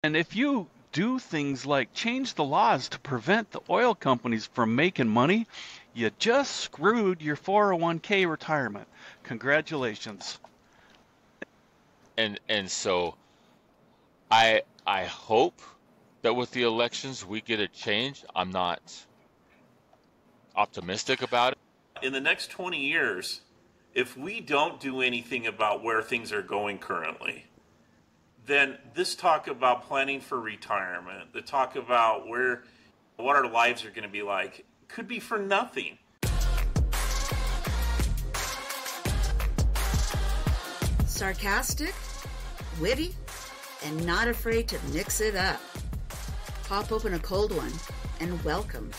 And if you do things like change the laws to prevent the oil companies from making money, you just screwed your 401k retirement. Congratulations. And so I hope that with the elections we get a change. I'm not optimistic about it. In the next 20 years, if we don't do anything about where things are going currently, then this talk about planning for retirement, the talk about what our lives are going to be like, could be for nothing. Sarcastic, witty, and not afraid to mix it up. Pop open a cold one and welcome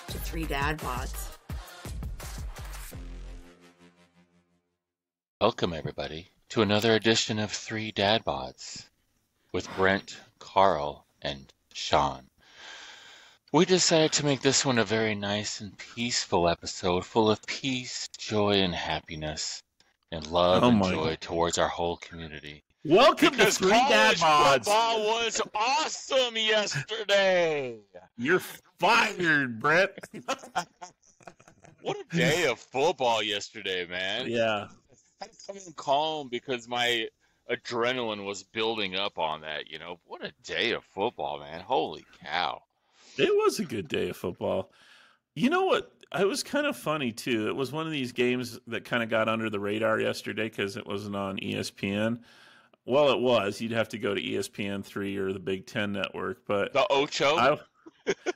to 3 Dad Bods. Welcome everybody to another edition of 3 Dad Bods with Brent, Karl, and Shawn. We decided to make this one a very nice and peaceful episode full of peace, joy, and happiness, and love and joy towards our whole community. Welcome because to 3 Dad Bods. Football was awesome yesterday. You're fired, Brent. What a day of football yesterday, man. Yeah. I come in calm because my adrenaline was building up on that, you know. What a day of football, man. Holy cow. It was a good day of football. You know what? It was kind of funny, too. It was one of these games that kind of got under the radar yesterday because it wasn't on ESPN. Well, it was. You'd have to go to ESPN3 or the Big Ten Network. But the Ocho?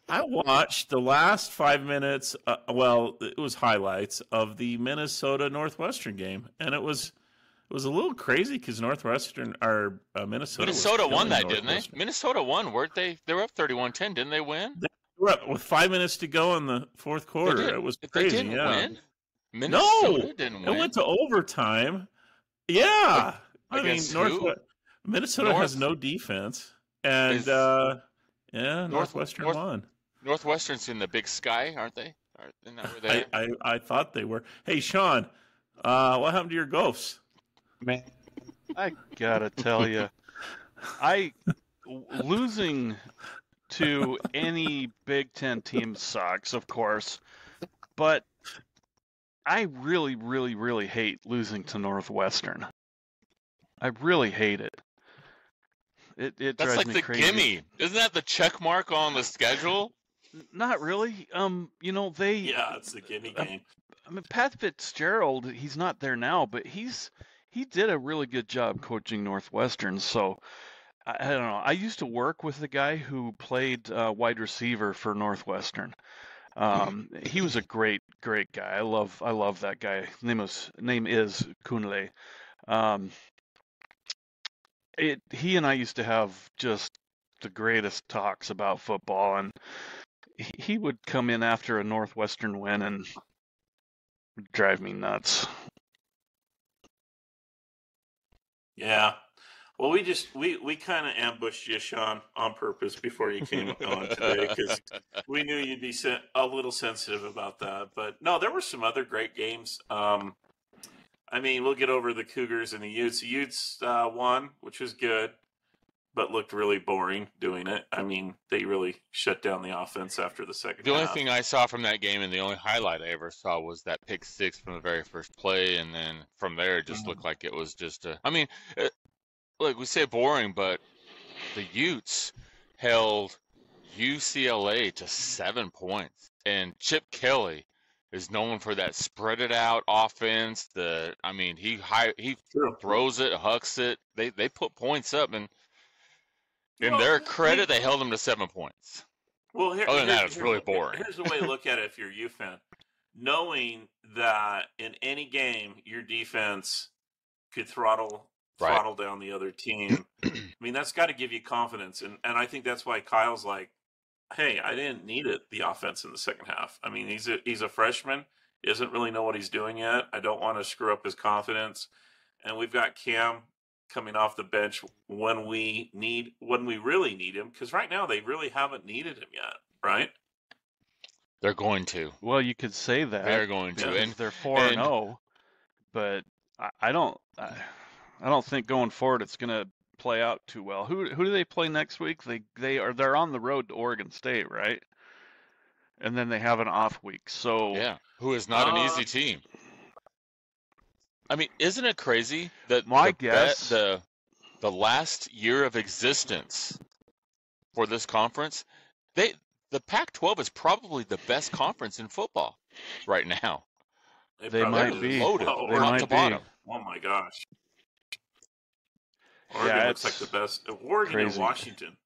I watched the last 5 minutes, it was highlights of the Minnesota Northwestern game. And it was a little crazy because Minnesota won that, didn't they? Minnesota won, weren't they? They were up 31-10, didn't they win? They were up with 5 minutes to go in the fourth quarter. It was crazy. They didn't win? Minnesota didn't win. It went to overtime. Yeah. Minnesota has no defense. And Northwestern won. Northwestern's in the Big Sky, aren't they? Isn't that where they are? I thought they were. Hey, Shawn, what happened to your Gophers? Man, I gotta tell you, losing to any Big Ten team sucks, of course, but I really, really, really hate losing to Northwestern. I really hate it. It That's drives like me the crazy. gimme. Isn't that the check mark on the schedule? Not really. Yeah, it's the gimme game. I mean, Pat Fitzgerald, he's not there now, but he did a really good job coaching Northwestern. So I don't know. I used to work with the guy who played wide receiver for Northwestern. He was a great guy. I love that guy. Name is Kunle. He and I used to have just the greatest talks about football, and he would come in after a Northwestern win and drive me nuts. Yeah. Well, we kind of ambushed you, Shawn, on purpose before you came on today because we knew you'd be a little sensitive about that. But no, there were some other great games. We'll get over the Cougars and the Utes. The Utes won, which was good, but looked really boring doing it. I mean, they really shut down the offense after the second half. The only thing I saw from that game and the only highlight I ever saw was that pick six from the very first play, and then from there it just looked like it was just like we say boring, but the Utes held UCLA to 7 points, and Chip Kelly is known for that spread it out offense. He throws it, hucks it. They put points up, and in their credit, they held them to 7 points. Well, other than that, it's really boring. Here's the way to look at it if you're a U fan. Knowing that in any game, your defense could throttle down the other team. I mean, that's got to give you confidence. And I think that's why Kyle's like, hey, I didn't need the offense in the second half. I mean, he's a freshman. He doesn't really know what he's doing yet. I don't want to screw up his confidence. And we've got Cam coming off the bench when we really need him, because right now they really haven't needed him yet, right? They're going to. Well, you could say that. They're going to, and they're 4-0, but I don't think going forward it's going to play out too well. Who do they play next week? They're on the road to Oregon State, right? And then they have an off week. So Yeah, who is not an easy team. I mean, isn't it crazy that my guess, the last year of existence for this conference, the Pac-12 is probably the best conference in football right now. They might be loaded, they top might to be. bottom. Oh my gosh. Oregon looks like the best. Oregon crazy. and Washington.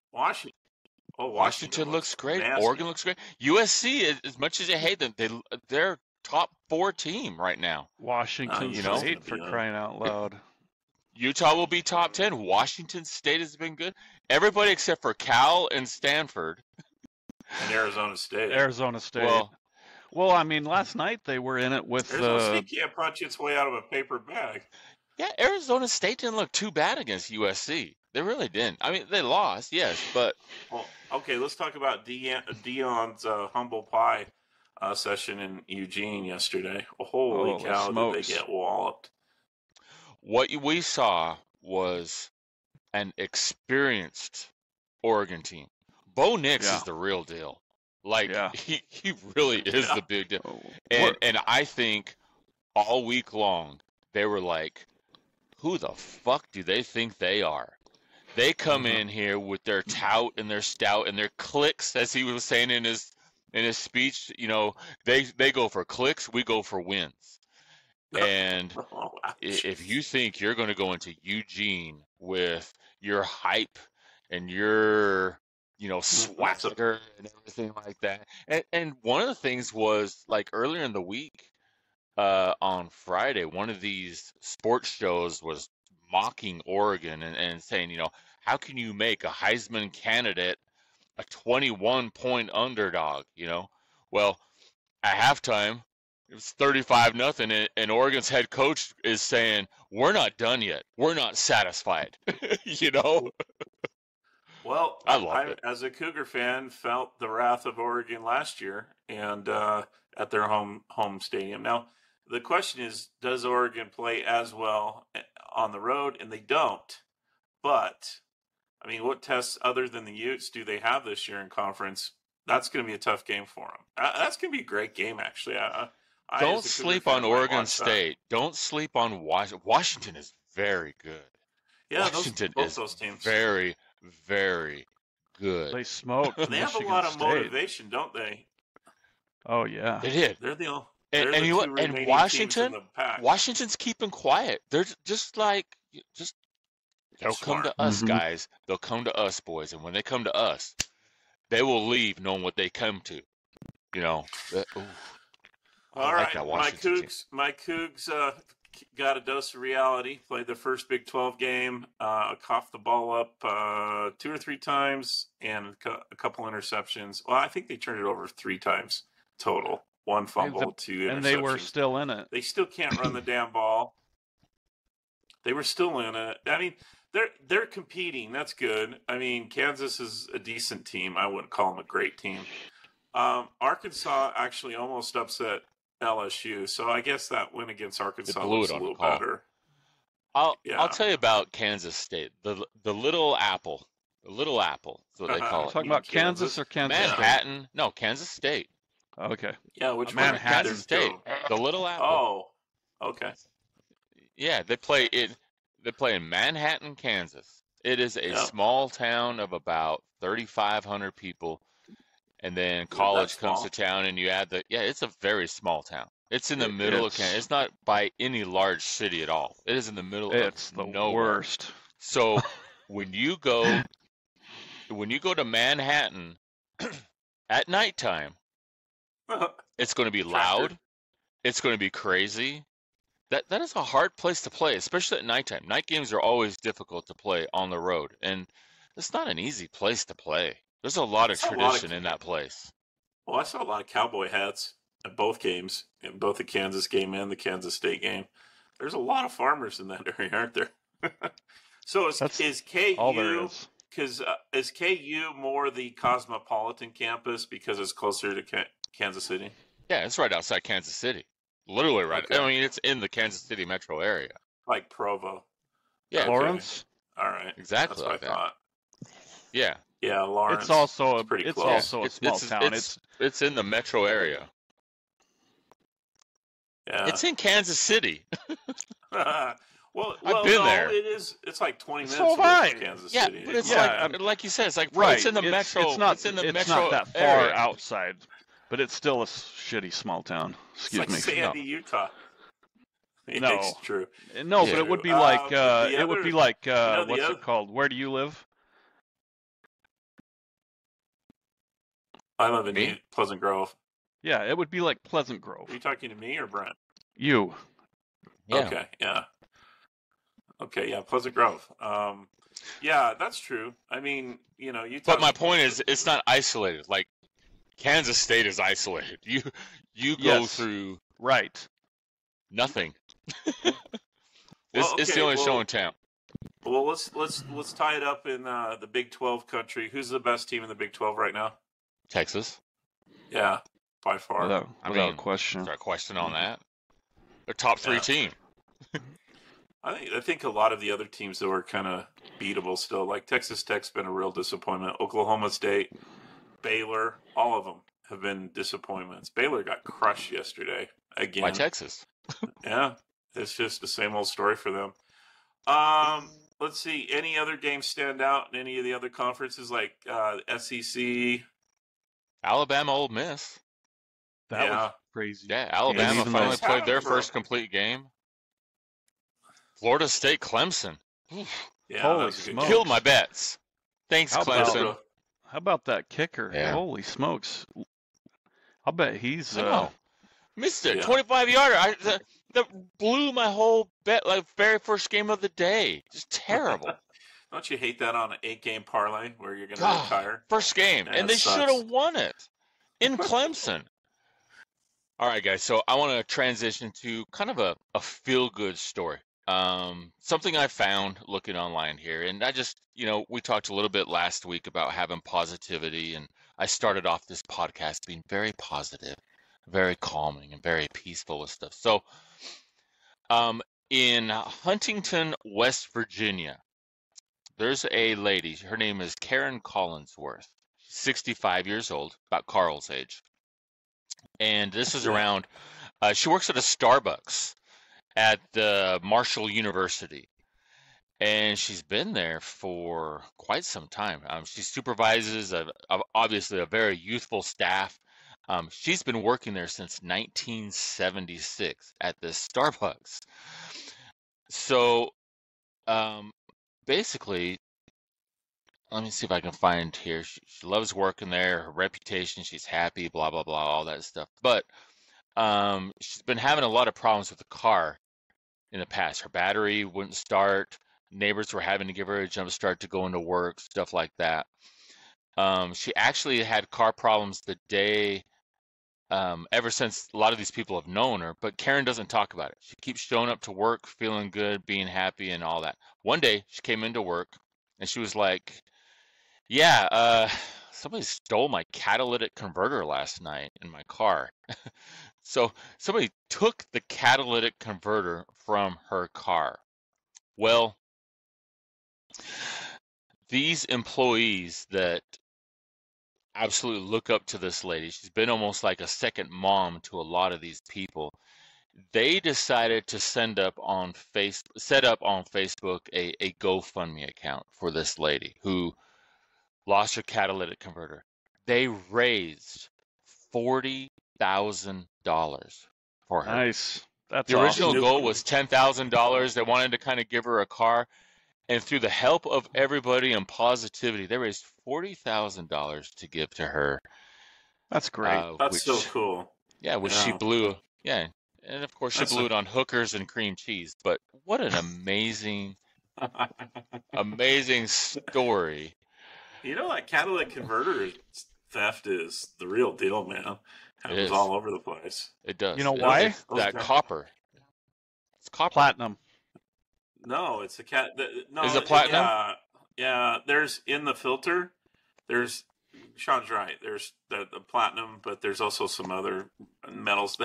Washington looks great. nasty. Oregon looks great. USC, as much as you hate them, they're top 4 team right now. Washington State, for crying out loud. Utah will be top 10. Washington State has been good. Everybody except for Cal and Stanford. And Arizona State. Arizona State. Well, I mean, last night they were in it with Arizona State can't punch its way out of a paper bag. Yeah, Arizona State didn't look too bad against USC. They really didn't. I mean, they lost, yes, but... Well, okay, let's talk about Dion's humble pie session in Eugene yesterday. Holy cow, did they get walloped. What we saw was an experienced Oregon team. Bo Nix is the real deal. Like, he really is the big deal. And I think all week long, they were like, who the fuck do they think they are? They come in here with their tout and their stout and their clicks, as he was saying in his speech. You know, they go for clicks, we go for wins. And if you think you're going to go into Eugene with your hype and your, swagger and everything like that, and one of the things was, like, earlier in the week, on Friday, one of these sports shows was mocking Oregon and saying, how can you make a Heisman candidate a 21-point underdog, Well, at halftime, it was 35-0, and Oregon's head coach is saying, we're not done yet. We're not satisfied, Well, I loved it. As a Cougar fan, felt the wrath of Oregon last year and at their home stadium. Now, the question is, does Oregon play as well on the road? And they don't. But, I mean, what tests other than the Utes do they have this year in conference? That's going to be a tough game for them. That's going to be a great game, actually. Don't sleep on Oregon State. Don't sleep on Washington. Washington is very good. Yeah, Washington both is those teams. very, very good. They smoked. They have a lot of motivation, don't they? Oh yeah, they did. They're the only. And Washington, Washington's keeping quiet. They're just like, they'll come to us, guys. They'll come to us, boys. And when they come to us, they will leave knowing what they come to. All right, my Cougs got a dose of reality. Played their first Big 12 game. Coughed the ball up 2 or 3 times and a couple interceptions. Well, I think they turned it over 3 times total. 1 fumble, 2 interceptions. And they were still in it. They still can't run the damn ball. They were still in it. I mean, they're competing. That's good. I mean, Kansas is a decent team. I wouldn't call them a great team. Arkansas actually almost upset LSU, so I guess that win against Arkansas was a little better. I'll tell you about Kansas State. The little apple. The little apple is what they call it. Talking about Kansas or Kansas Manhattan? State? No, Kansas State. Okay. Yeah, which Manhattan Kansas State. The little apple. Oh, okay. Yeah, they play in Manhattan, Kansas. It is a small town of about 3,500 people. And then college comes to town, and you add it's a very small town. It's in the middle of Kansas. It's not by any large city at all. It is in the middle of nowhere. It's the worst. So when you go to Manhattan at nighttime, it's going to be loud. It's going to be crazy. That is a hard place to play, especially at nighttime. Night games are always difficult to play on the road, and it's not an easy place to play. There's a lot of tradition in that place. Well, I saw a lot of cowboy hats at both games, in both the Kansas game and the Kansas State game. There's a lot of farmers in that area, aren't there? So is KU, because is KU more the cosmopolitan campus because it's closer to Kansas City? Yeah, it's right outside Kansas City. Literally right. Okay. I mean, it's in the Kansas City metro area. Like Provo. Yeah, Lawrence. All right. Exactly That's what like I that. thought. Yeah. Yeah, Lawrence. It's also pretty it's close. also a small town. It's in the metro area. Yeah. It's in Kansas City. well, I've been no, there. it is. It's like 20 So minutes have away I. from Kansas Yeah, City. but it's like you said, it's like right. It's in the metro. It's not. It's in the it's metro not that far area. outside, but it's still a shitty small town. It's like Sandy, Utah. Yeah, No. it's true. No, Yeah. but it would be like it would be like the what's other- it called? Where do you live? I live in Me? Pleasant Grove. Yeah, it would be like Pleasant Are Grove. you talking to me or Brent? You. Yeah. Okay, yeah. Okay, yeah, Pleasant Grove. Yeah, that's true. I mean, Utah. But my point is, it's not isolated. Like Kansas State is isolated. You go Yes. through Right. nothing. Well, It's the only show in town. Well, let's tie it up in the Big 12 country. Who's the best team in the Big 12 right now? Texas. Yeah, by far. Without question. Is there a question on that? They're top 3 team. I think a lot of the other teams that were kind of beatable still. Like Texas Tech's been a real disappointment. Oklahoma State, Baylor, all of them have been disappointments. Baylor got crushed yesterday again By Texas. Yeah, it's just the same old story for them. Let's see. Any other games stand out in any of the other conferences, like SEC? Alabama, Ole Miss. That was crazy. Yeah, Alabama even finally though- played their first complete game. Florida State, Clemson. Yeah, Holy that was a good smokes. game. Killed my bets. Thanks, How about- Clemson. How about that kicker? Yeah. Holy smokes! I'll bet he's I know. Missed it. Yeah. 25-yarder. That blew my whole bet, like very first game of the day. Just terrible. Don't you hate that on an 8-game parlay where you're going to God, retire? First game. Yeah, And they it sucks. should have won it in Clemson. All right, guys. So I want to transition to kind of a feel-good story. Something I found looking online here. And I just, we talked a little bit last week about having positivity. And I started off this podcast being very positive, very calming, and very peaceful with stuff. So in Huntington, West Virginia, there's a lady. Her name is Karen Collinsworth. 65 years old, about Carl's age. And this is around, she works at a Starbucks at the Marshall University. And she's been there for quite some time. She supervises, obviously, a very youthful staff. She's been working there since 1976 at this Starbucks. So basically, let me see if I can find here. She loves working there. Her reputation, she's happy, blah, blah, blah, all that stuff. But she's been having a lot of problems with the car in the past. Her battery wouldn't start. Neighbors were having to give her a jump start to go into work, stuff like that. She actually had car problems the day, ever since a lot of these people have known her, but Karen doesn't talk about it. She keeps showing up to work, feeling good, being happy, and all that. One day, she came into work, and she was like, yeah, somebody stole my catalytic converter last night in my car. So somebody took the catalytic converter from her car. Well, these employees that absolutely look up to this lady, she's been almost like a second mom to a lot of these people. They decided to set up on Facebook a GoFundMe account for this lady who lost her catalytic converter. They raised $40,000 for her. Nice. That's The original awesome. goal was $10,000. They wanted to kind of give her a car. And through the help of everybody and positivity, they raised $40,000 to give to her. That's great. That's so cool. Yeah, which she blew. Yeah. And of course, she blew it on hookers and cream cheese. But what an amazing, amazing story. That catalytic converter theft is the real deal, man. Happens all over the place. It does. You know why? That copper. It's copper. Platinum. No, it's a no. Is it platinum? Yeah. There's in the filter. There's Sean's right. There's the platinum, but there's also some other metals.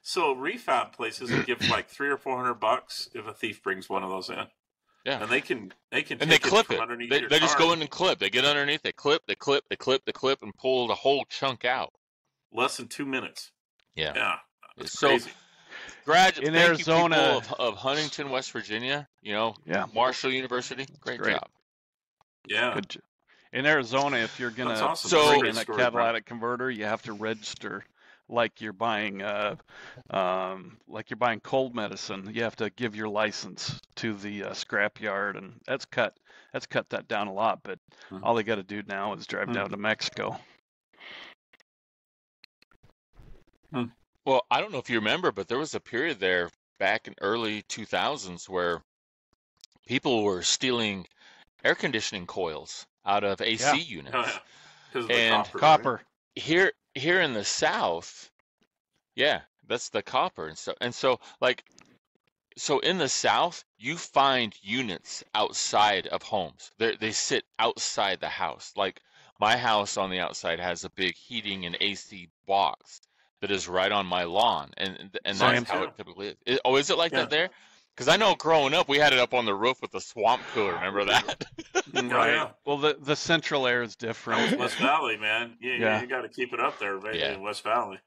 So refab places will give like $300 or $400 if a thief brings one of those in. Yeah. And they can And take they it clip from it. underneath They your just go tarp. in and clip. They get underneath. They clip, and pull the whole chunk out. Less than 2 minutes. Yeah. Yeah. That's So, crazy. In thank you, people Arizona, of Huntington, West Virginia. yeah, Marshall University. Great great. job. Yeah. Good. In Arizona, if you're That's gonna awesome. So- bring Great in a story, Brent. catalytic converter, you have to register like you're buying cold medicine. You have to give your license to the scrapyard, and that's cut that down a lot. But all they got to do now is drive down to Mexico. Well, I don't know if you remember, but there was a period there back in early 2000s where people were stealing air conditioning coils out of AC units. Oh, yeah. Because of the And copper. Right? Here in the South, yeah, that's the copper and so in the South, you find units outside of homes. They sit outside the house. Like my house on the outside has a big heating and AC box that is right on my lawn, and that's how it typically is. Is it like that there? Because I know growing up, we had it up on the roof with the swamp cooler. Remember that? Right. Yeah. Well, the central air is different. West Valley, man. Yeah. You got to keep it up there, in West Valley.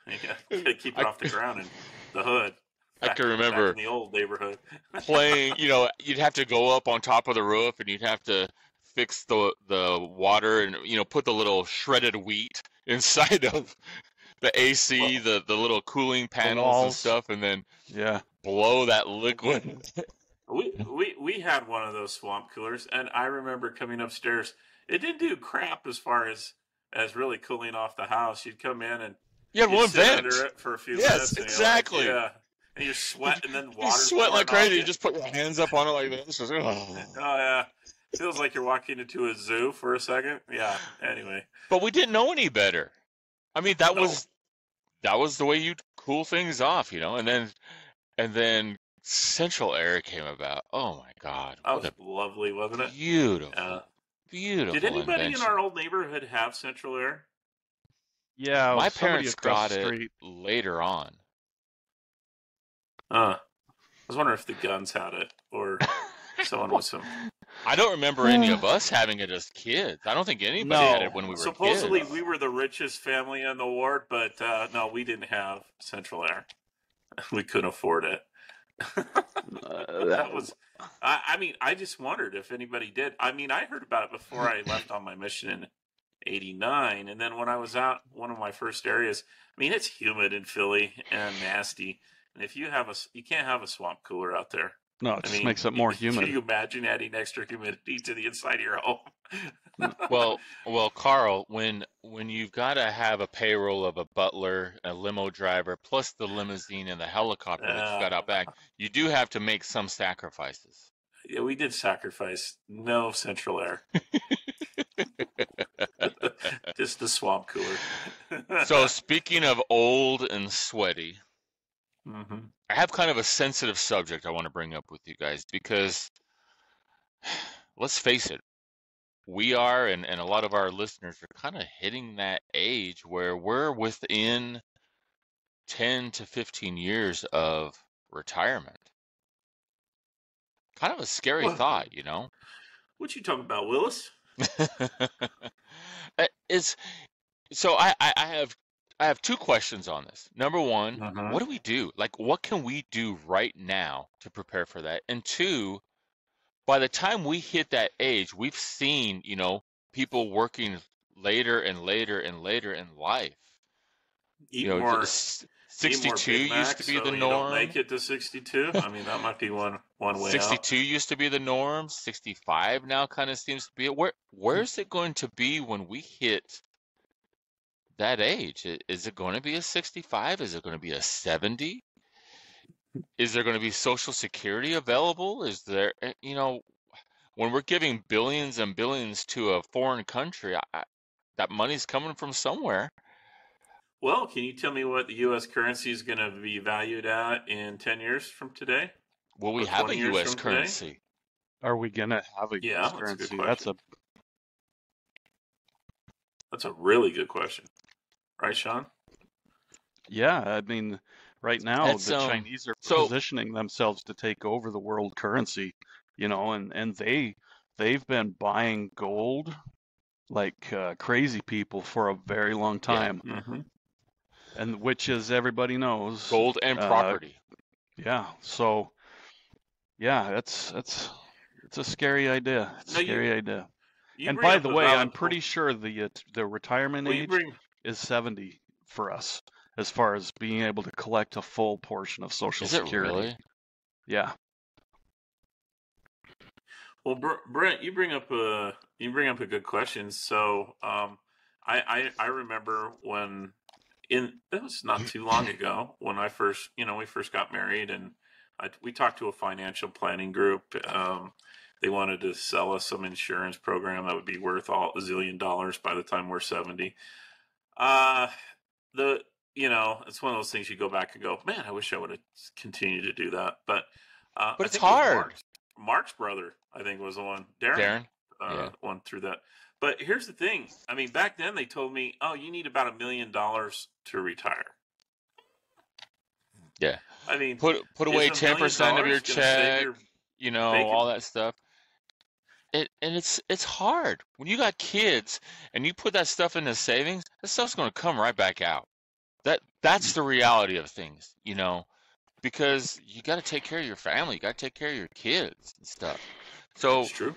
You got to keep it off the ground in the hood. I can remember back in the old neighborhood playing. You'd have to go up on top of the roof, and you'd have to fix the water, and put the little shredded wheat inside of the AC, the little cooling panels and stuff, and then blow that liquid. We had one of those swamp coolers, and I remember coming upstairs. It didn't do crap as far as really cooling off the house. You'd come in and you had one sit vent under it for a few yes, minutes. Exactly. And you're sweating, and then water. You sweat like crazy. You just put your hands up on it like this. Oh yeah, feels like you're walking into a zoo for a second. Yeah. Anyway, but we didn't know any better. I mean, that was the way you'd cool things off, and then central air came about. Oh my God, that was lovely, wasn't it? Beautiful, beautiful. Did anybody invention. in our old neighborhood have central air? Yeah, my parents got it later on. I was wondering if the Guns had it or someone with some. I don't remember any of us having it as kids. I don't think anybody had it when we were Supposedly, kids. we were the richest family in the ward, but no, we didn't have central air. We couldn't afford it. That was. I mean, I just wondered if anybody did. I mean, I heard about it before I left on my mission in '89, and then when I was out, one of my first areas. I mean, it's humid in Philly and nasty. And if you can't have a swamp cooler out there. No, it just makes it more humid. Can you imagine adding extra humidity to the inside of your home? Well, Karl, when you've got to have a payroll of a butler, a limo driver, plus the limousine and the helicopter that you've got out back, you do have to make some sacrifices. Yeah, we did sacrifice. No central air. Just the swamp cooler. So speaking of old and sweaty, I have kind of a sensitive subject I want to bring up with you guys because let's face it, we are, and a lot of our listeners are kind of hitting that age where we're within 10 to 15 years of retirement. Kind of a scary thought, What you talking about, Willis? So I have two questions on this. Number one, what do we do? Like, what can we do right now to prepare for that? And two, by the time we hit that age, we've seen, people working later and later and later in life. Eat more. 62 used to be the norm. Don't make it to 62. I mean, that might be one way 62 out. used to be the norm. 65 now kind of seems to be it. Where's it going to be when we hit that age? Is it going to be a 65? Is it going to be a 70? Is there going to be Social Security available? Is there, when we're giving billions and billions to a foreign country, that money's coming from somewhere. Well, can you tell me what the U.S. currency is going to be valued at in 10 years from today? Will we have a U.S. currency? Today? Are we going to have a U.S. currency? That's a really good question. Right, Shawn? Yeah, I mean, right now the Chinese are positioning themselves to take over the world currency. and they've been buying gold like crazy people for a very long time. Yeah. Mm-hmm. And which, as everybody knows, Gold and property. Yeah. So, yeah, it's a scary idea. It's a scary idea. You And bring by up the a way, I'm valid pretty sure the retirement Well, you age bring is 70 for us, as far as being able to collect a full portion of Social Is it Security. really? Yeah. Well, Brent, you bring up a good question. So, I remember when it was not too long ago when I first we first got married, and we talked to a financial planning group. They wanted to sell us some insurance program that would be worth $1 zillion by the time we're 70. It's one of those things you go back and go, man, I wish I would have continued to do that. But But I it's think it was hard. Mark's brother, I think, was the one. Darren, Yeah. one through that. But here's the thing. I mean, back then they told me, oh, you need about $1 million to retire. Yeah. I mean, Put away is $1 million 10% of your gonna save check, your all bacon? that stuff. It's hard. When you got kids and you put that stuff into savings, that stuff's going to come right back out. That's the reality of things, because you got to take care of your family, you got to take care of your kids and stuff. So It's true.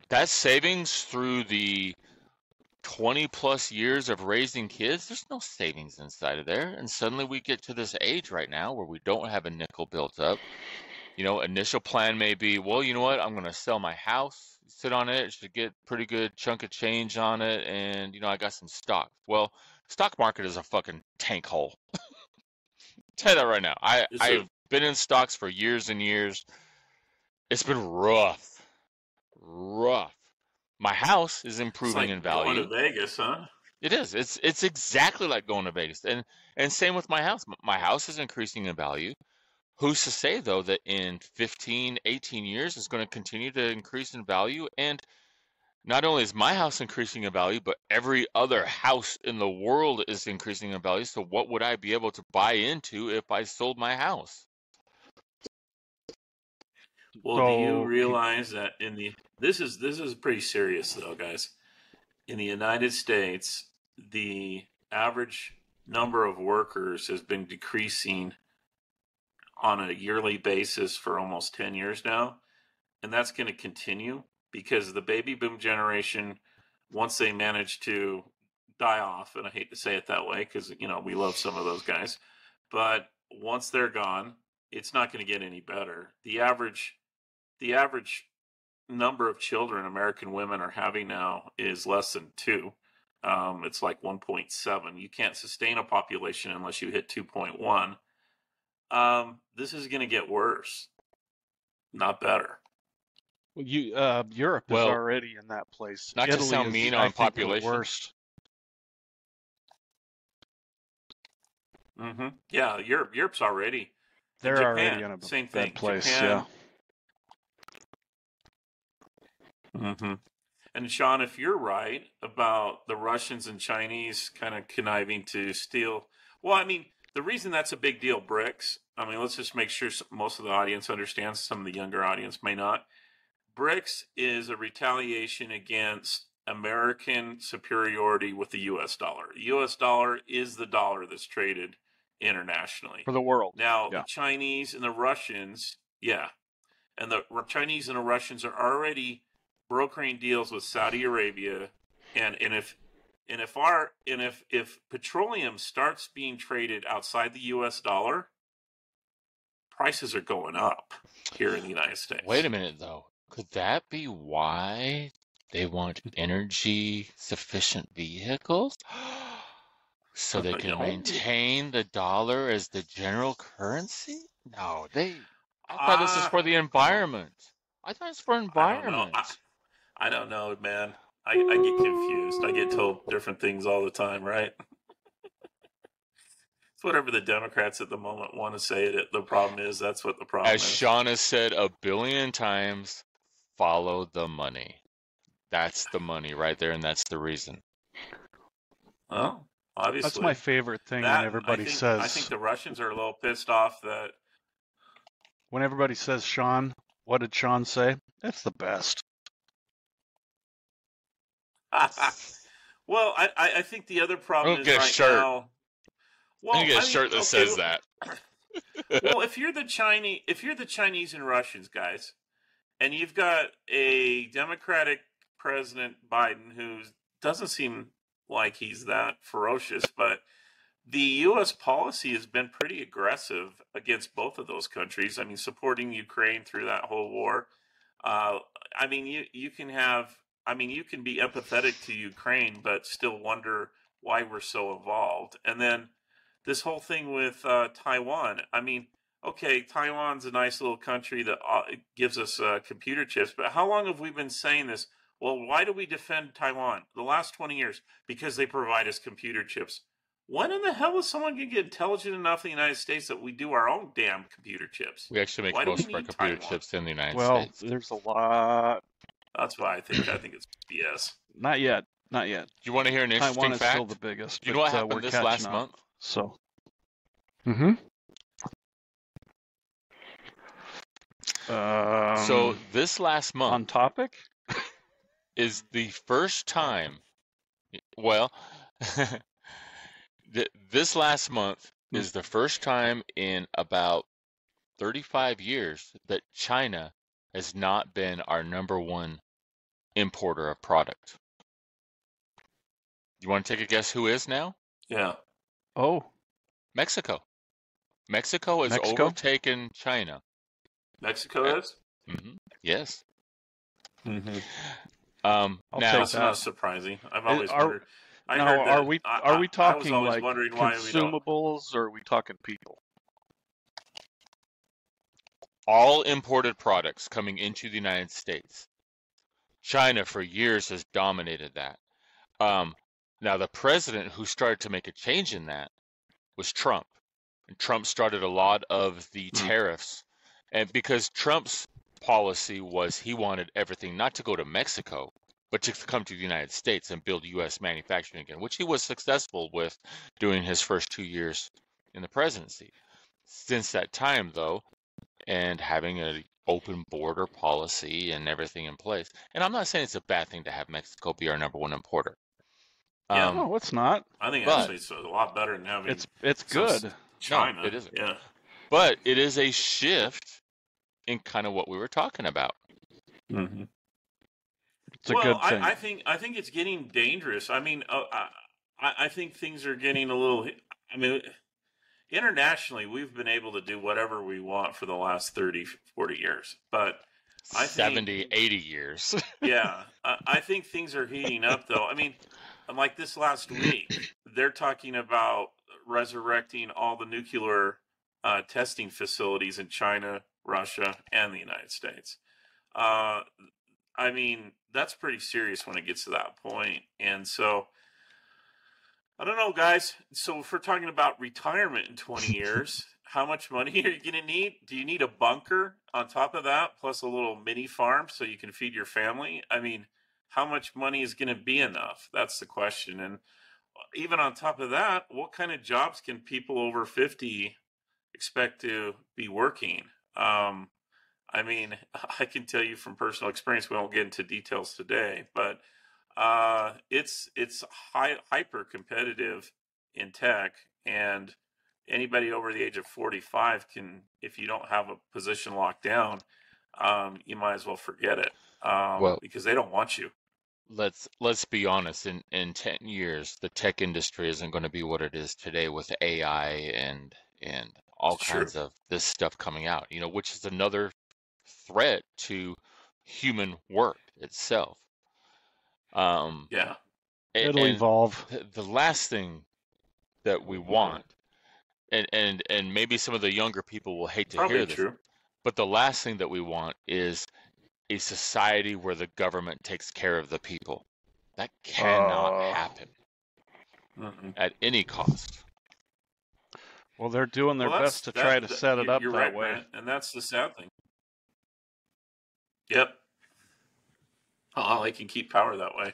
that savings through the 20 plus years of raising kids, there's no savings inside of there. And suddenly we get to this age right now where we don't have a nickel built up. Initial plan may be, well, you know what? I'm going to sell my house, sit on it, should get pretty good chunk of change on it, and I got some stock. Well, stock market is a fucking tank hole. Tell you that right now. I've been in stocks for years and years. It's been rough. My house is improving in value. Going to Vegas, huh? It is. It's exactly like going to Vegas. And same with my house. My house is increasing in value. Who's to say, though, that in 15, 18 years it's going to continue to increase in value? And not only is my house increasing in value, but every other house in the world is increasing in value. So what would I be able to buy into if I sold my house? Well, do you realize that this is pretty serious though, guys. In the United States, the average number of workers has been decreasing on a yearly basis for almost 10 years now, and that's going to continue because the baby boom generation, once they manage to die off, and I hate to say it that way because we love some of those guys, but once they're gone, it's not going to get any better. The average number of children American women are having now is less than 2. It's like 1.7. You can't sustain a population unless you hit 2.1. This is going to get worse, not better. Well, Europe is already in that place. Not Italy to sound mean on population. The worst. Mm-hmm. Yeah, Europe's already. They're Japan, already in a same bad thing. place. Japan. Yeah. Mm-hmm. And Shawn, if you're right about the Russians and Chinese kind of conniving to steal, well, I mean, the reason that's a big deal, BRICS, I mean, let's just make sure most of the audience understands, some of the younger audience may not. BRICS is a retaliation against American superiority with the U.S. dollar. The U.S. dollar is the dollar that's traded internationally. For the world. Now, Yeah. the Chinese and the Russians, and the Chinese and the Russians are already brokering deals with Saudi Arabia, and if petroleum starts being traded outside the U.S. dollar, prices are going up here in the United States. Wait a minute, though. Could that be why they want energy sufficient vehicles? So they can maintain the dollar as the general currency? No, I thought this was for the environment. I thought it's for environment. I don't know, man. I get confused. I get told different things all the time, right? It's whatever the Democrats at the moment want to say it. The problem is that's what the problem is. As Shawn has said 1 billion times, follow the money. That's the money right there, and that's the reason. Well, obviously. That's my favorite thing when everybody says... I think the Russians are a little pissed off that... When everybody says, Shawn, what did Shawn say? That's the best. Well, I think the other problem is get a right shirt. now. Well, I get a shirt that says that. Well, if you're the Chinese and Russians, guys, and you've got a Democratic President Biden who doesn't seem like he's that ferocious, but the U.S. policy has been pretty aggressive against both of those countries. I mean, supporting Ukraine through that whole war. I mean, you can be empathetic to Ukraine, but still wonder why we're so involved. And then this whole thing with Taiwan. I mean, okay, Taiwan's a nice little country that gives us computer chips, but how long have we been saying this? Well, why do we defend Taiwan? The last 20 years, because they provide us computer chips. When in the hell is someone going to get intelligent enough in the United States that we do our own damn computer chips? We actually make most of our computer chips in the United States. Well, there's a lot. That's why I think it's BS. Not yet. Do you want to hear an interesting Taiwan fact? is still the biggest. Do you know what happened this last month? So. So this last month on topic is the first time. Well, this last month is the first time in about 35 years that China has not been our number one importer of product. You want to take a guess who is now? Yeah. Oh. Mexico. Mexico has overtaken China. Mexico is? Mm-hmm. Yes. Mm-hmm. Now that's not surprising. I've always wondered. Are we talking like consumables, or are we talking people? All imported products coming into the United States. China for years has dominated that. Now the president who started to make a change in that was Trump. And Trump started a lot of the tariffs. And because Trump's policy was he wanted everything not to go to Mexico, but to come to the United States and build U.S. manufacturing again, which he was successful with doing his first 2 years in the presidency. Since that time, though, and having an open border policy and everything in place, and I'm not saying it's a bad thing to have Mexico be our number one importer. Yeah, no, it's not. I think actually it's a lot better than having it's good. China. No, it isn't. Yeah. But it is a shift in kind of what we were talking about. Mm-hmm. It's a good thing. I think it's getting dangerous. I mean, I think things are getting a little. I mean, internationally, we've been able to do whatever we want for the last 30, 40 years. But I think 70, 80 years. Yeah, I think things are heating up, though. I mean, like this last week, they're talking about resurrecting all the nuclear testing facilities in China, Russia, and the United States. I mean, that's pretty serious when it gets to that point. And so, I don't know, guys. So if we're talking about retirement in 20 years, how much money are you going to need? Do you need a bunker on top of that, plus a little mini farm so you can feed your family? I mean, how much money is going to be enough? That's the question. And even on top of that, what kind of jobs can people over 50 expect to be working? I mean, I can tell you from personal experience, we won't get into details today, but it's hyper competitive in tech, and anybody over the age of 45 can, if you don't have a position locked down, you might as well forget it, because they don't want you. Let's be honest. In 10 years, the tech industry isn't going to be what it is today with AI and all kinds of this stuff coming out. You know, which is another threat to human work itself. Yeah, it'll evolve. The last thing that we want, and maybe some of the younger people will hate to hear this, but the last thing that we want is a society where the government takes care of the people. That cannot happen at any cost. Well, they're doing their best to try to set it up that right, way. Brent, and that's the sad thing. Yep. Oh, they can keep power that way.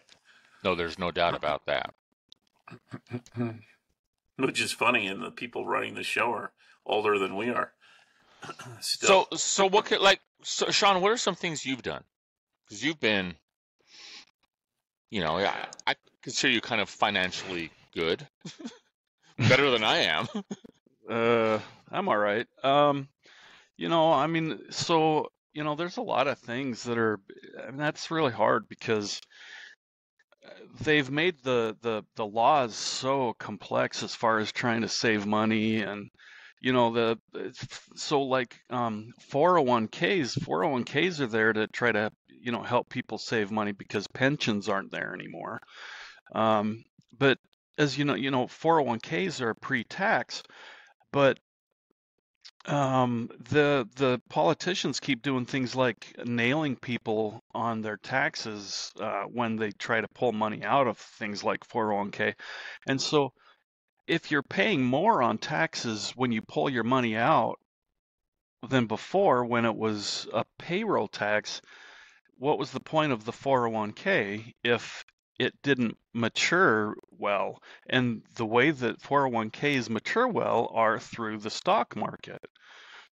No, there's no doubt about that. Which is funny, and the people running the show are older than we are. So what could, Shawn, what are some things you've done because you've been, I consider you kind of financially good, better than I am. I'm all right. I mean, so, there's a lot of things that are, and that's really hard because they've made the laws so complex as far as trying to save money and so like 401ks are there to try to help people save money because pensions aren't there anymore. But as 401ks are pre-tax, but the politicians keep doing things like nailing people on their taxes when they try to pull money out of things like 401k. And so if you're paying more on taxes when you pull your money out than before when it was a payroll tax, what was the point of the 401k if it didn't mature well? And the way that 401ks mature well are through the stock market.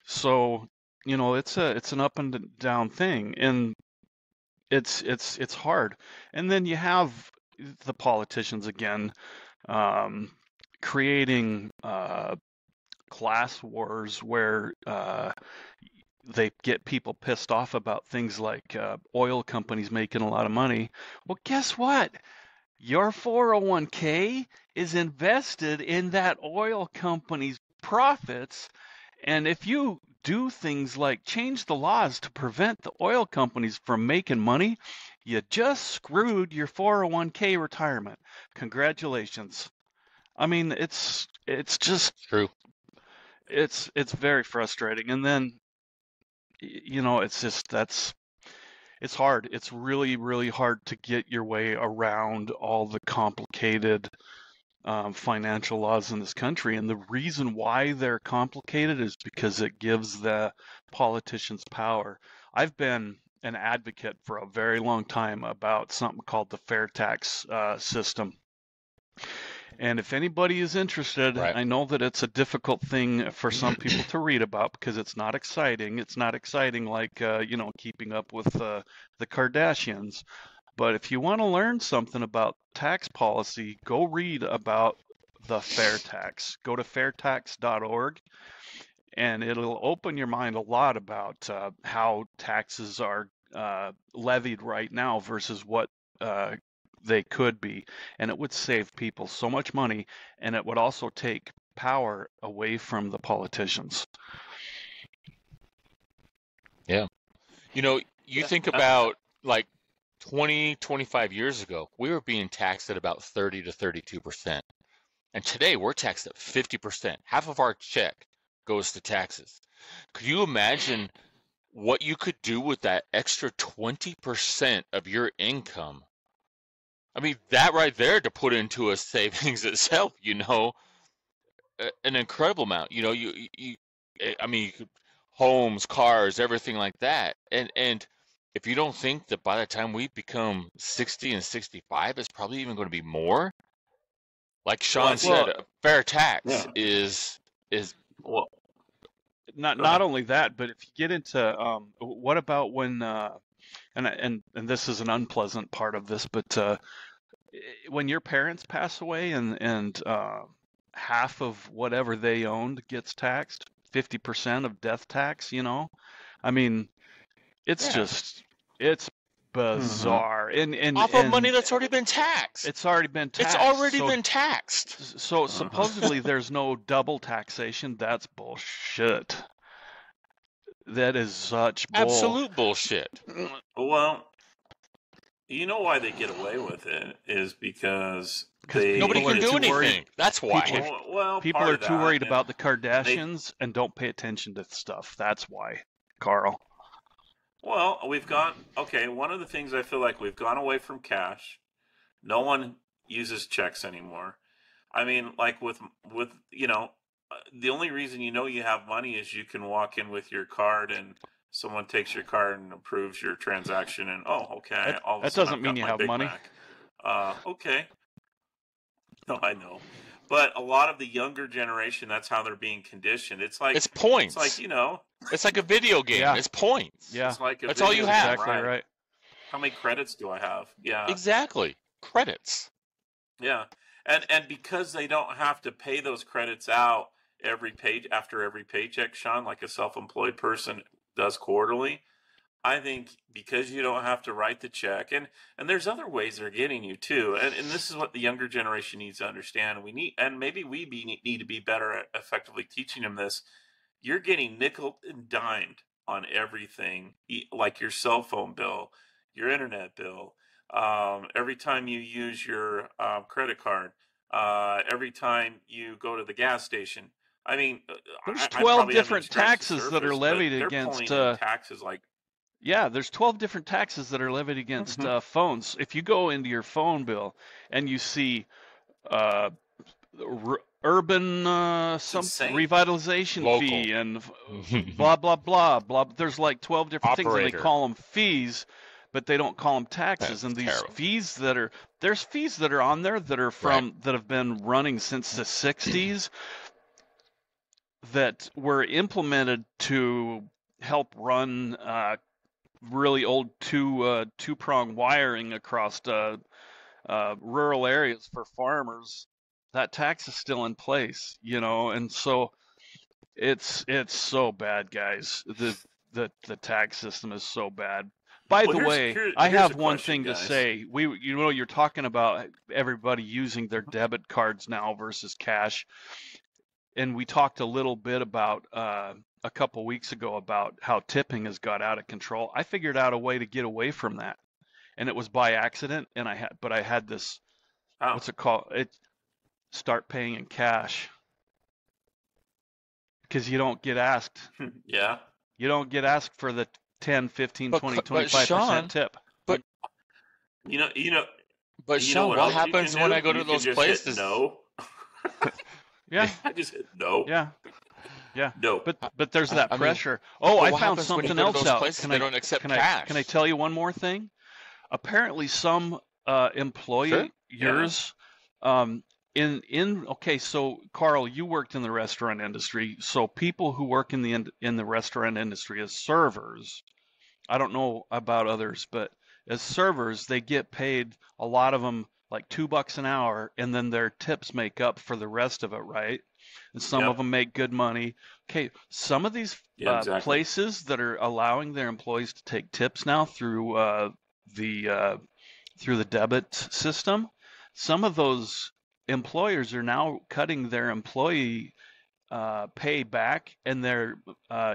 So, it's an up and down thing, and it's hard. And then you have the politicians again, creating class wars where they get people pissed off about things like oil companies making a lot of money. Well, guess what? Your 401k is invested in that oil company's profits. And if you do things like change the laws to prevent the oil companies from making money, you just screwed your 401k retirement. Congratulations. I mean, it's just True. It's very frustrating. And then it's just it's hard. It's really, really hard to get your way around all the complicated financial laws in this country. And the reason why they're complicated is because it gives the politicians power. I've been an advocate for a very long time about something called the fair tax system. And if anybody is interested, Right. I know that it's a difficult thing for some people to read about because it's not exciting. It's not exciting like, keeping up with the Kardashians. But if you want to learn something about tax policy, go read about the fair tax. Go to fairtax.org, and it'll open your mind a lot about how taxes are levied right now versus what they could be. And it would save people so much money, and it would also take power away from the politicians. Yeah. You think about like 20, 25 years ago, we were being taxed at about 30 to 32%. And today we're taxed at 50%. Half of our check goes to taxes. Could you imagine what you could do with that extra 20% of your income? I mean, that right there to put into a savings itself, an incredible amount. You could homes, cars, everything like that. And if you don't think that by the time we become 60 and 65, it's probably even going to be more. Like Shawn said, a fair tax is well. Not only that, but if you get into what about when and this is an unpleasant part of this, but when your parents pass away and half of whatever they owned gets taxed, 50% of death tax, I mean, it's it's bizarre. And off of money that's already been taxed. It's already been taxed. It's already been taxed. So supposedly there's no double taxation. That's bullshit. That is such bull. Absolute bullshit. Well, you know why they get away with it is because nobody can do anything. Worried. That's why. People are too worried about the Kardashians and don't pay attention to stuff. That's why, Karl. Well, one of the things I feel like we've gone away from cash. No one uses checks anymore. I mean, like with the only reason you have money is you can walk in with your card and someone takes your card and approves your transaction and okay. That doesn't mean you have money. Okay. No, I know. But a lot of the younger generation, that's how they're being conditioned. It's like it's points. It's like it's like a video game. Yeah. It's points. Yeah, it's like that's all you have. Exactly right. How many credits do I have? Yeah. Exactly. Credits. Yeah. And because they don't have to pay those credits out after every paycheck, Shawn, like a self-employed person does quarterly, I think because you don't have to write the check, and there's other ways they're getting you too, and this is what the younger generation needs to understand. Maybe need to be better at effectively teaching them this. You're getting nickel and dimed on everything, like your cell phone bill, your internet bill, every time you use your credit card, every time you go to the gas station. I mean, There's I 12 probably haven't different even scratched the taxes that are surface, but levied they're against. pulling in taxes like. Yeah, there's 12 different taxes that are levied against Mhm. phones. If you go into your phone bill and you see uh, urban some insane. revitalization Local. fee and blah blah blah blah, there's like 12 different things, and they Operator. call them fees, but they don't call them taxes. That's And these terrible. fees there's fees that are on there that are that have been running since the 60s that were implemented to help run really old two-prong wiring across rural areas for farmers. That tax is still in place, and so it's so bad, guys. The tax system is so bad. By the way, I here's have a one question, thing to guys. say. You're talking about everybody using their debit cards now versus cash, and we talked a little bit about a couple weeks ago about how tipping has got out of control. I figured out a way to get away from that, and it was by accident. And I had this, Oh. what's it called? Start paying in cash, because you don't get asked. Yeah. You don't get asked for the 10, 15, But- 20, but 25% Shawn, tip. but- You know. But You know Shawn, what what else you happens can when do? I go to You can those just hit places? no. Yeah, I just hit no. yeah, yeah. No. But there's that I mean, pressure. but I what found happens when you something go to else those out. places? They don't accept can cash. Can I tell you one more thing? Apparently, some employers, okay, so Karl, you worked in the restaurant industry. So people who work in the restaurant industry as servers, I don't know about others, but as servers, they get paid, a lot of them, like $2 an hour, and then their tips make up for the rest of it, right? And some of them make good money. Okay, some of these Exactly. places that are allowing their employees to take tips now through the debit system, some of those employers are now cutting their employee pay back, and they're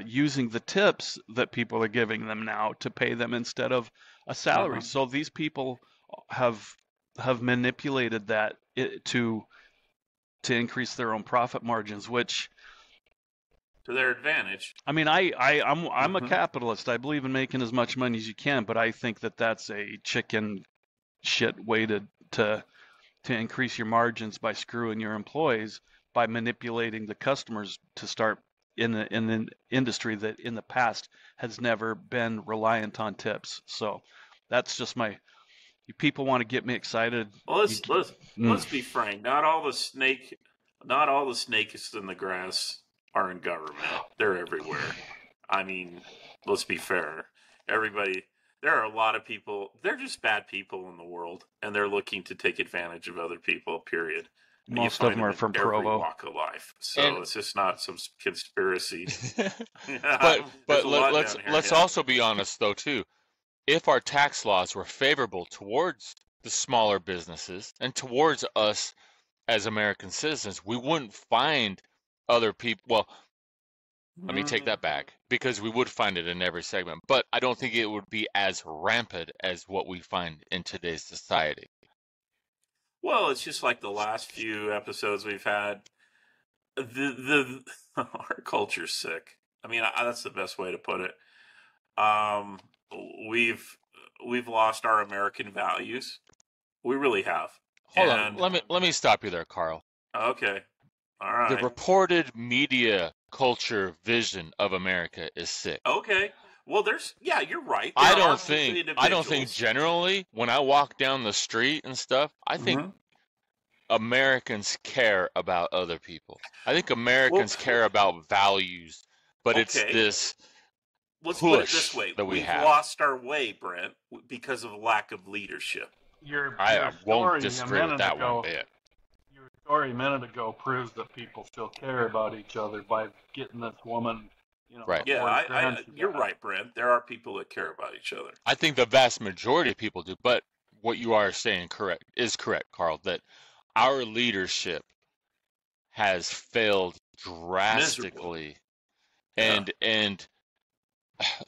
using the tips that people are giving them now to pay them instead of a salary. So these people have manipulated that to increase their own profit margins, which, to their advantage. I mean, I'm a capitalist. I believe in making as much money as you can, but I think that that's a chicken shit way to increase your margins by screwing your employees, by manipulating the customers to start in an industry that in the past has never been reliant on tips. So that's just people want to get me excited. Well, let's be frank. Not all the snakes in the grass are in government. They're everywhere. I mean, let's be fair. There are a lot of people. They're just bad people in the world, and they're looking to take advantage of other people. Period. And most of them are from every Provo. walk of life. So And- it's just not some conspiracy. but There's a lot let's down here, let's yeah. also be honest though too. If our tax laws were favorable towards the smaller businesses and towards us as American citizens, we wouldn't find other people. Well, let me take that back, because we would find it in every segment, but I don't think it would be as rampant as what we find in today's society. Well, it's just like the last few episodes we've had. Our culture's sick. I mean, that's the best way to put it. We've lost our American values. We really have. Hold on, let me stop you there, Karl. Okay. All right. The reported media culture vision of America is sick. Okay. Well, you're right. I don't think generally when I walk down the street and stuff, I think Americans care about other people. I think Americans care about values, but it's this let's put it push this way: that we we've have. lost our way, Brent, because of lack of leadership. I won't disagree with that one bit. Your story a minute ago proves that people still care about each other by getting this woman, Right. Yeah, you're right, Brent. There are people that care about each other. I think the vast majority of people do, but what you are saying is correct, Karl, that our leadership has failed drastically. Yeah. And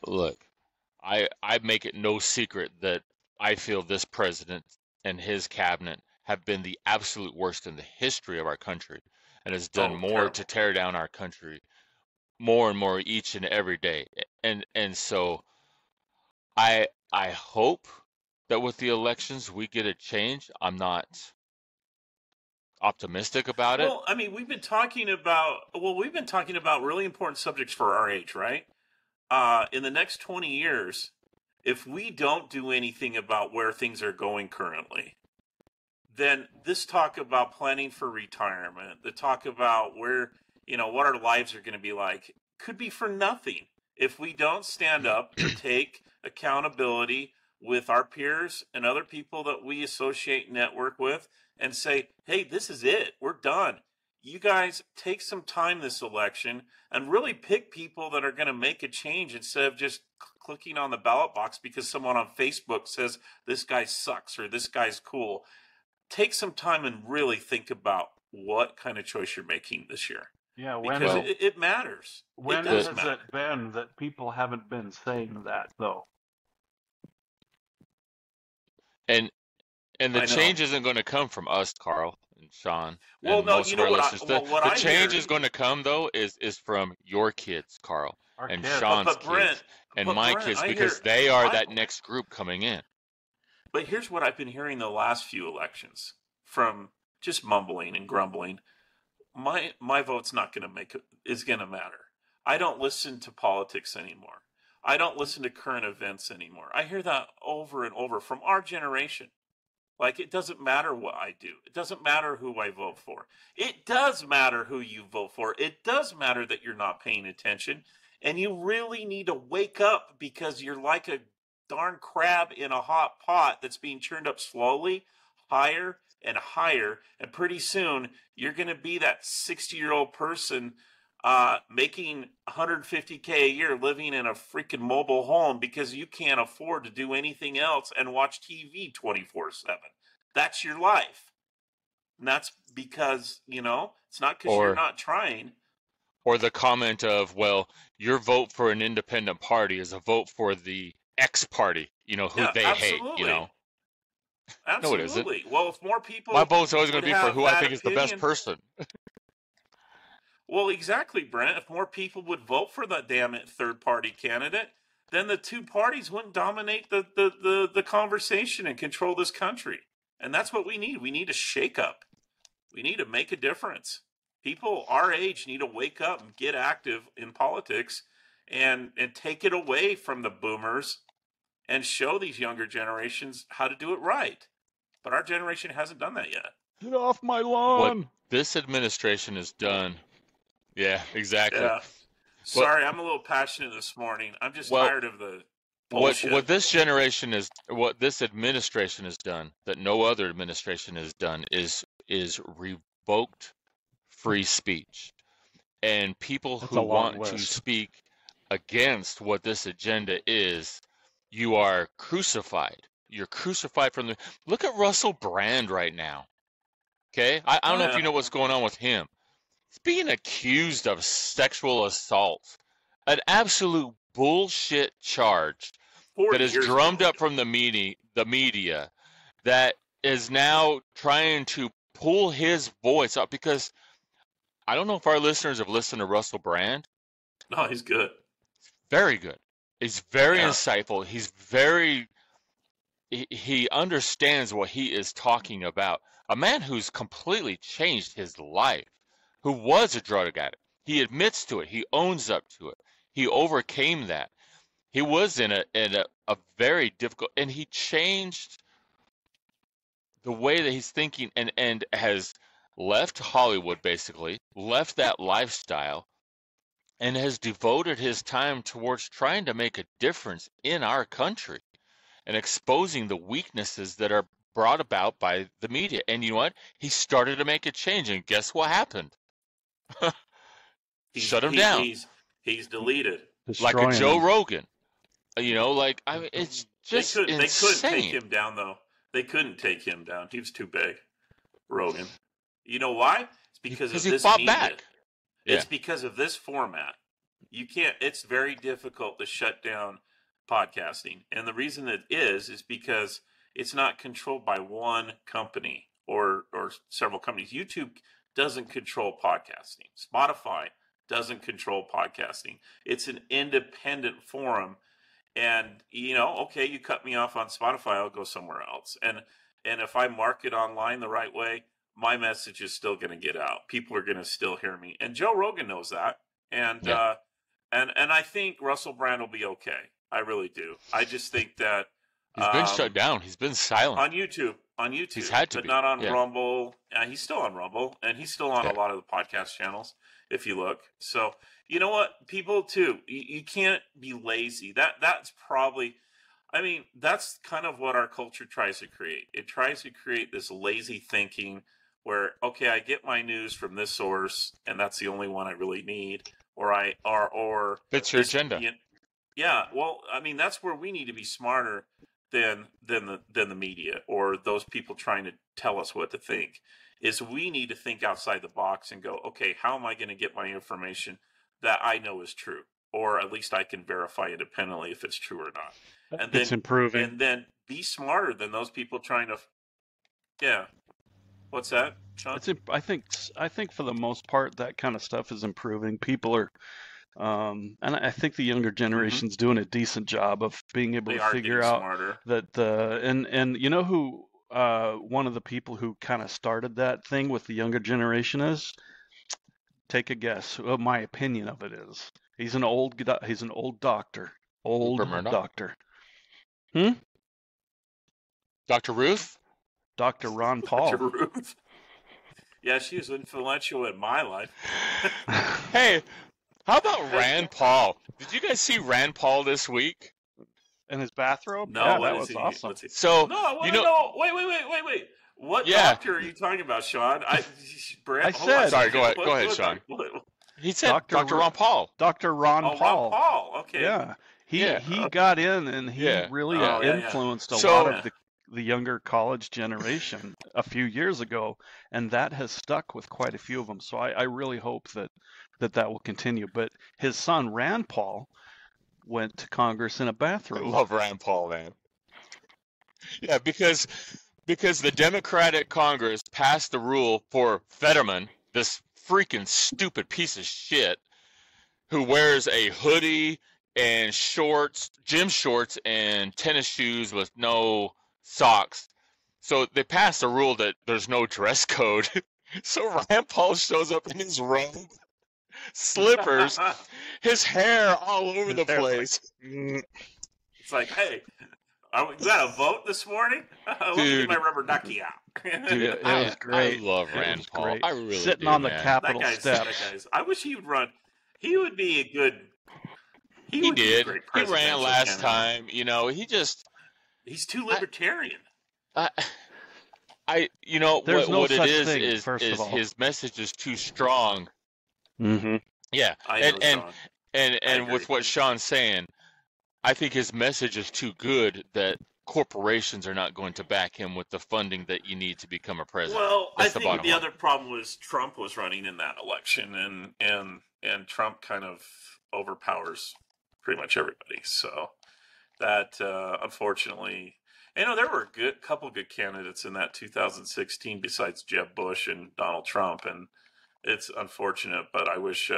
look, I make it no secret that I feel this president and his cabinet have been the absolute worst in the history of our country, and has done more terrible. to tear down our country more and more each and every day. And so I hope that with the elections we get a change. I'm not optimistic about it. Well, I mean, we've been talking about really important subjects for our age, right? In the next 20 years, if we don't do anything about where things are going currently, then this talk about planning for retirement, the talk about where, what our lives are going to be like, could be for nothing if we don't stand up and take accountability with our peers and other people that we associate and network with and say, hey, this is it. We're done. You guys take some time this election and really pick people that are going to make a change instead of just clicking on the ballot box because someone on Facebook says this guy sucks or this guy's cool. Take some time and really think about what kind of choice you're making this year. Yeah, because it matters. When has it been that people haven't been saying that, though? And the change isn't going to come from us, Karl and Shawn. Well, and no, most you of know our what? listeners. The change is going to come, though, is from your kids, Karl, and kids. Shawn's kids, and my kids, because they are that next group coming in. But here's what I've been hearing the last few elections from just mumbling and grumbling. My vote's not going to is going to matter. I don't listen to politics anymore. I don't listen to current events anymore. I hear that over and over from our generation. Like, it doesn't matter what I do. It doesn't matter who I vote for. It does matter who you vote for. It does matter that you're not paying attention. And you really need to wake up because you're like a darn crab in a hot pot that's being churned up slowly, higher and higher. And pretty soon, you're going to be that 60-year-old person making $150K a year living in a freaking mobile home because you can't afford to do anything else and watch TV 24/7. That's your life. And that's because, it's not because you're not trying. Or the comment of, well, your vote for an independent party is a vote for the X party, who they absolutely. hate, Absolutely. No, it isn't. Well, if more people... My vote's always going to be for who I think is the best person. Well, exactly, Brent. If more people would vote for that damn third-party candidate, then the two parties wouldn't dominate the conversation and control this country. And that's what we need. We need a shake-up. We need to make a difference. People our age need to wake up and get active in politics and take it away from the boomers and show these younger generations how to do it right. But our generation hasn't done that yet. Get off my lawn! What this administration has done... Yeah, exactly. Yeah. Sorry, I'm a little passionate this morning. I'm just tired of the bullshit. What this administration has done that no other administration has done is revoked free speech. And people who want to speak against what this agenda is, you are crucified. You're crucified from the... Look at Russell Brand right now. Okay? I don't know if you know what's going on with him. He's being accused of sexual assault, an absolute bullshit charge that is drummed up from the media that is now trying to pull his voice up, because I don't know if our listeners have listened to Russell Brand. No, he's good. Very good. He's very insightful. He understands what he is talking about. A man who's completely changed his life, who was a drug addict. He admits to it. He owns up to it. He overcame that. He was in a very difficult, and he changed the way that he's thinking and has left Hollywood, basically, left that lifestyle, and has devoted his time towards trying to make a difference in our country and exposing the weaknesses that are brought about by the media. And you know what? He started to make a change, and guess what happened? Shut him down. He's deleted. Like a Destroying Joe him. Rogan. You know, like, I mean, it's just They couldn't take insane. him down, though. They couldn't take him down. He was too big, Rogan. You know why? It's because of he this fought media. back. It's Yeah. because of this format. You can't. It's very difficult to shut down podcasting, and the reason it is because it's not controlled by one company or several companies. YouTube doesn't control podcasting. Spotify doesn't control podcasting. It's an independent forum. And okay, you cut me off on Spotify, I'll go somewhere else. And if I market online the right way, my message is still going to get out. People are going to still hear me. And Joe Rogan knows that. And Yeah. and I think Russell Brand will be okay. I really do. I just think that He's been shut down. He's been silent. on YouTube. He's had to but be. not on Yeah. Rumble. He's still on Rumble, and he's still on Yeah. a lot of the podcast channels, if you look. So, you know what? People, too, you can't be lazy. That's probably, I mean, that's kind of what our culture tries to create. It tries to create this lazy thinking where, okay, I get my news from this source, and that's the only one I really need, or Fits your this- agenda. Yeah, well, I mean, that's where we need to be smarter than the media or those people trying to tell us what to think. Is we need to think outside the box and go, okay, how am I going to get my information that I know is true, or at least I can verify independently if it's true or not. And It's improving. and then be smarter than those people trying to. Yeah, what's that, Sean? I think for the most part that kind of stuff is improving. People are, and I think the younger generation's doing a decent job of being able They to are figure getting out smarter. that and you know who one of the people who kind of started that thing with the younger generation is? Take a guess. What my opinion of it is. He's an old doctor. Old Rupert Murdoch? doctor. Dr. Ruth? Dr. Ron Paul. Ruth. Yeah, she was influential in my life. Hey, how about Rand Paul? Did you guys see Rand Paul this week? In his bathrobe? No, Yeah, what that is was he? awesome. What's he? So, No, I want you to know, know. Wait. What Yeah. doctor are you talking about, Sean? Brent, I hold on a said- Sorry, second. go ahead, Sean. he said Dr. Ron Paul. Dr. Ron Oh, Paul. Ron Paul. Okay. Yeah. He Yeah. got in and he Yeah. really Oh, yeah, yeah. influenced a So- lot of the younger college generation a few years ago, and that has stuck with quite a few of them. So I really hope that will continue. But his son Rand Paul went to Congress in a I bathrobe. love Rand Paul, man. Yeah, because the Democratic Congress passed the rule for Fetterman, this freaking stupid piece of shit, who wears a hoodie and shorts, gym shorts, and tennis shoes with no socks. So they passed a rule that there's no dress code. So Rand Paul shows up in his robe, slippers, his hair all over the hair's like- place. It's like, hey, we got a vote this morning? Let me Dude. get my rubber ducky out. Dude, it was great. I love It Rand was Paul. great. I really Sitting do, on the man. Capitol that steps. guy's. I wish he would run. He would be a good. He would be a did. great He ran presidential last candidate. time. You know, he just, He's too libertarian. you know, There's no what it such is thing, is first of all. his message is too strong. Mm-hmm. Yeah, I know, and Sean. and I with agree. what Sean's saying, I think his message is too good that corporations are not going to back him with the funding that you need to become a president. Well, That's I the think bottom the line. other problem was Trump was running in that election, and Trump kind of overpowers pretty much everybody. So that unfortunately, there were a couple good candidates in that 2016 besides Jeb Bush and Donald Trump, and it's unfortunate. But I wish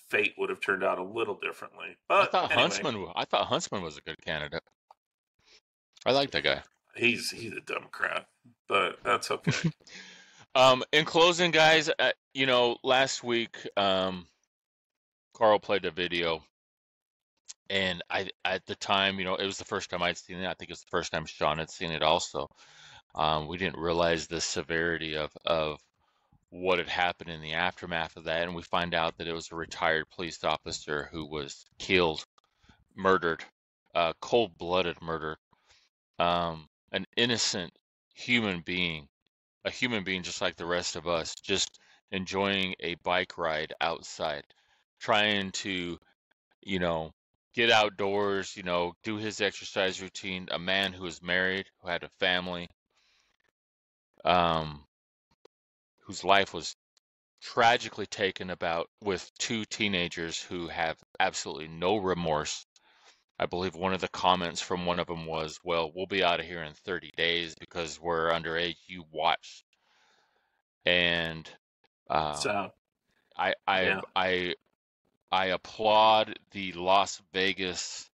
fate would have turned out a little differently. But I thought Huntsman was a good candidate. I like that guy. he's a Democrat, but that's okay. In closing, guys, last week, Carl played a video, and at the time, it was the first time I'd seen it. I think it was the first time Shawn had seen it also. We didn't realize the severity of what had happened in the aftermath of that, and we find out that it was a retired police officer who was killed, murdered, cold-blooded murder, an innocent human being, a human being just like the rest of us, just enjoying a bike ride outside, trying to, get outdoors, do his exercise routine, a man who was married, who had a family, whose life was tragically taken about with two teenagers who have absolutely no remorse. I believe one of the comments from one of them was, "Well, we'll be out of here in 30 days because we're underage. You watch." And So, I yeah. I applaud the Las Vegas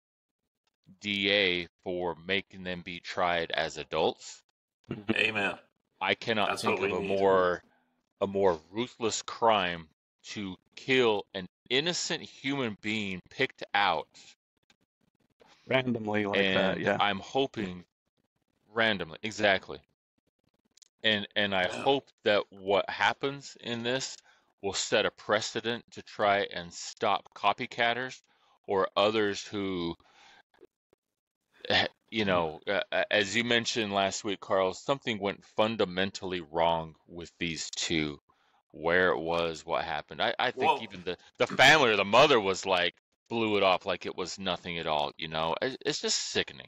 DA for making them be tried as adults. Amen. I cannot That's think what of we a need. more ruthless crime to kill an innocent human being picked out Randomly like that, and yeah. I'm hoping randomly, exactly. And I Yeah. hope that what happens in this will set a precedent to try and stop copycatters or others who, as you mentioned last week, Carl, something went fundamentally wrong with these two. Where it was, what happened. I think Well, even the family or the mother was like, blew it off like it was nothing at all. It's just sickening.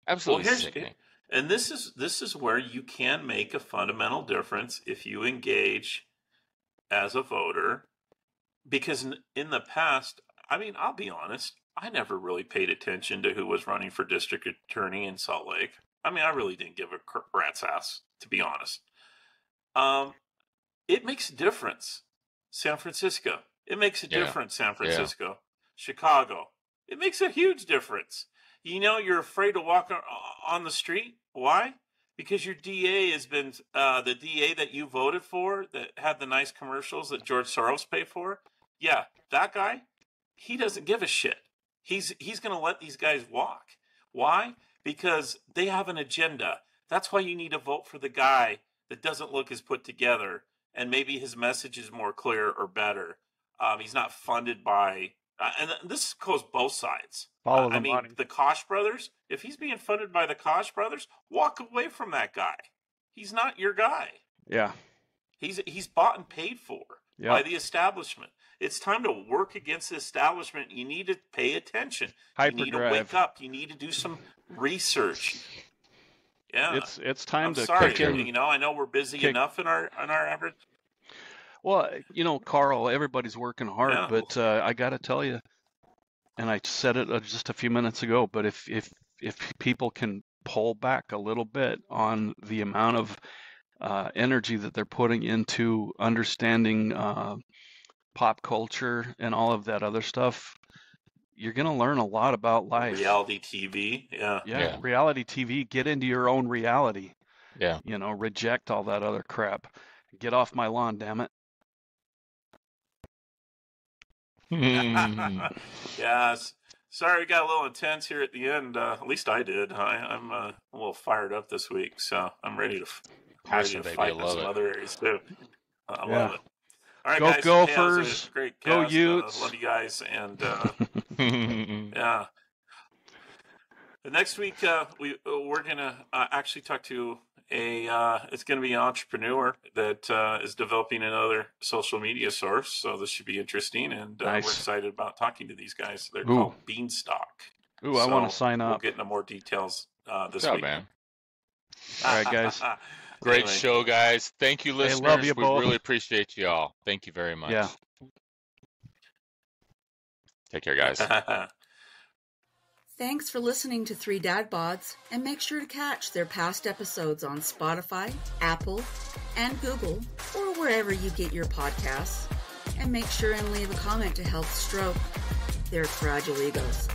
well, Absolutely sickening. and this is where you can make a fundamental difference if you engage as a voter, because in the past, I mean, I'll be honest, I never really paid attention to who was running for district attorney in Salt Lake. I mean, I really didn't give a rat's ass, to be honest. It makes a difference. San Francisco. It makes a Yeah. difference, San Francisco. Chicago. It makes a huge difference. You're afraid to walk on the street. Why? Because your DA has been the DA that you voted for that had the nice commercials that George Soros paid for. Yeah, that guy, he doesn't give a shit. He's going to let these guys walk. Why? Because they have an agenda. That's why you need to vote for the guy that doesn't look as put together, and maybe his message is more clear or better. He's not funded by, and this goes both sides. Follow the I mean, money. the Koch brothers, if he's being funded by the Koch brothers, walk away from that guy. He's not your guy. Yeah. He's bought and paid for by Yep. the establishment. It's time to work against the establishment. You need to pay attention. You need to Hyperdrive. wake up. You need to do some research. Yeah. It's time I'm to sorry. kick in. I know we're busy enough in our average. Well, Carl, everybody's working hard, Yeah. but I got to tell you, and I said it just a few minutes ago, but if people can pull back a little bit on the amount of energy that they're putting into understanding pop culture and all of that other stuff, you're going to learn a lot about life. Reality TV. Yeah. Yeah. Reality TV. Get into your own reality. Yeah. Reject all that other crap. Get off my lawn, damn it. Yes. Sorry, we got a little intense here at the end. At least I did. I'm a little fired up this week, so I'm ready to Passion, baby. I fight in love some it. other areas too. I Yeah. love it. All right, Go guys. Gophers. Hey, that was a great Go cast. Utes. Love you guys, and yeah. The next week we're gonna actually talk to it's going to be an entrepreneur that is developing another social media source. So this should be interesting, and Nice. we're excited about talking to these guys. They're Ooh. called Beanstalk. Ooh, I want to sign We'll up. get into more details this What's up, week. man? All right, guys. Great Anyway. show, guys. Thank you, Hey, listeners. love you we both. really appreciate you all. Thank you very much. Yeah. Take care, guys. Thanks for listening to 3 Dad Bods, and make sure to catch their past episodes on Spotify, Apple, and Google, or wherever you get your podcasts. And make sure and leave a comment to help stroke their fragile egos.